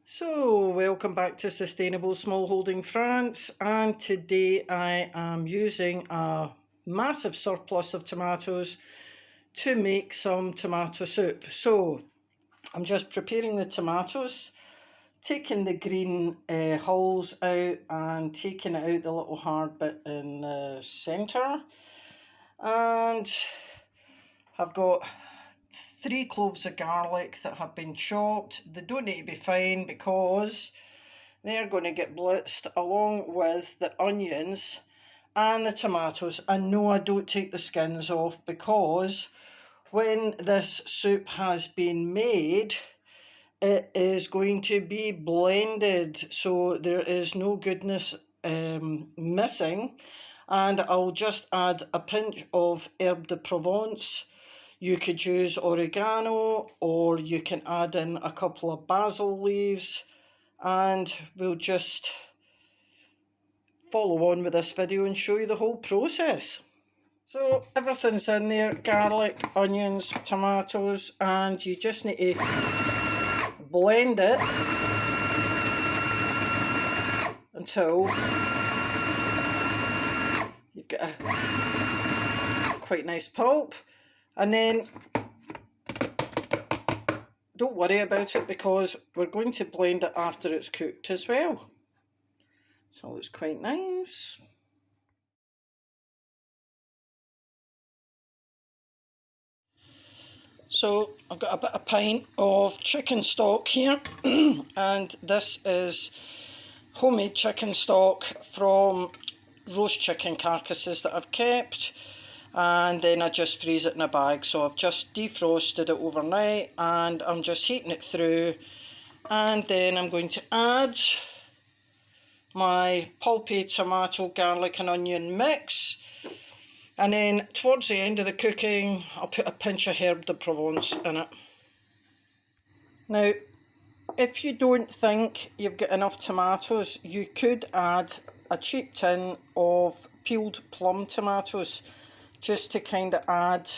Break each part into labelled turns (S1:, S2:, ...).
S1: So, welcome back to Sustainable Smallholding France, and today I am using a massive surplus of tomatoes to make some tomato soup. So, I'm just preparing the tomatoes, taking the green hulls out and taking out the little hard bit in the centre. And I've got 3 cloves of garlic that have been chopped. They don't need to be fine because they're going to get blitzed along with the onions and the tomatoes. And no, I don't take the skins off because when this soup has been made, it is going to be blended, so there is no goodness missing. And I'll just add a pinch of herb de Provence. You could use oregano, or you can add in a couple of basil leaves, and we'll just follow on with this video and show you the whole process. So everything's in there: garlic, onions, tomatoes, and you just need to blend it until you've got a quite nice pulp. And then don't worry about it because we're going to blend it after it's cooked as well. So it's quite nice. So I've got a pint of chicken stock here and this is homemade chicken stock from roast chicken carcasses that I've kept, and then I just freeze it in a bag. So I've just defrosted it overnight and I'm just heating it through, and then I'm going to add my pulpy tomato, garlic and onion mix, and then towards the end of the cooking I'll put a pinch of herb de Provence in it. Now if you don't think you've got enough tomatoes, you could add a cheap tin of peeled plum tomatoes just to kind of add,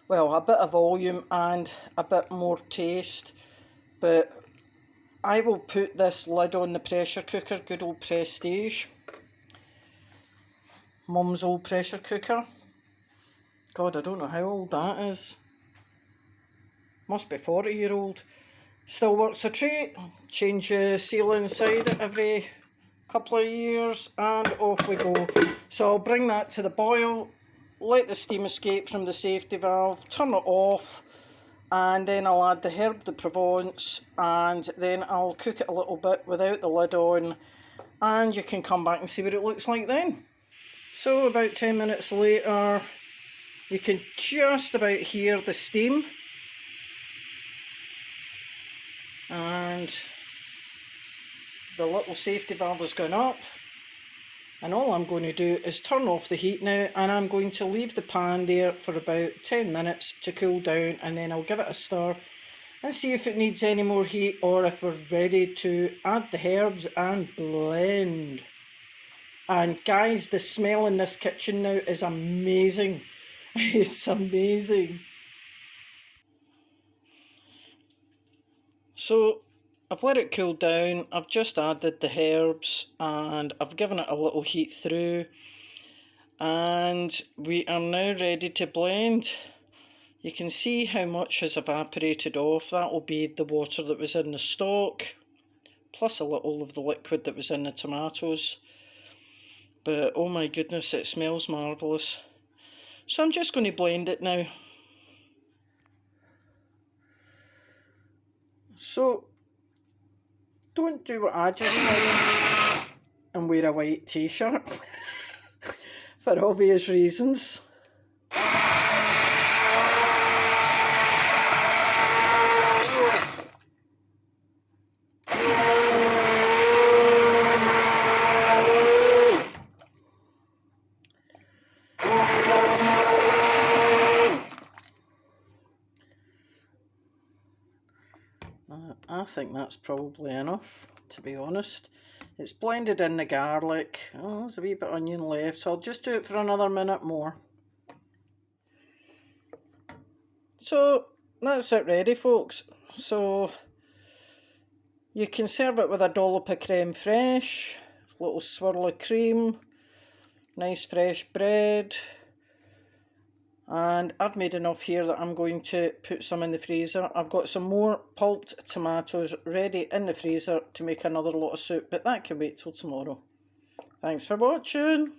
S1: well, a bit of volume and a bit more taste. But I will put this lid on the pressure cooker, good old Prestige, Mum's old pressure cooker. God, I don't know how old that is. Must be 40-year-old. Still works a treat. Change the seal inside it every couple of years and off we go. So I'll bring that to the boil, let the steam escape from the safety valve, turn it off, and then I'll add the herb de Provence, and then I'll cook it a little bit without the lid on, and you can come back and see what it looks like then. So about 10 minutes later, you can just about hear the steam, and the little safety valve has gone up, and all I'm going to do is turn off the heat now, and I'm going to leave the pan there for about 10 minutes to cool down, and then I'll give it a stir and see if it needs any more heat or if we're ready to add the herbs and blend. And guys, the smell in this kitchen now is amazing. It's amazing. So I've let it cool down, I've just added the herbs and I've given it a little heat through, and we are now ready to blend. You can see how much has evaporated off. That will be the water that was in the stock, plus a little of the liquid that was in the tomatoes. But oh my goodness, it smells marvellous. So I'm just going to blend it now. So don't do what I just did and wear a white t-shirt for obvious reasons. I think that's probably enough, to be honest. It's blended in the garlic. Oh, there's a wee bit of onion left, so I'll just do it for another minute more. So that's it ready, folks. So You can serve it with a dollop of creme fraiche, a little swirl of cream, nice fresh bread. And I've made enough here that I'm going to put some in the freezer. I've got some more pulped tomatoes ready in the freezer to make another lot of soup, but that can wait till tomorrow. Thanks for watching.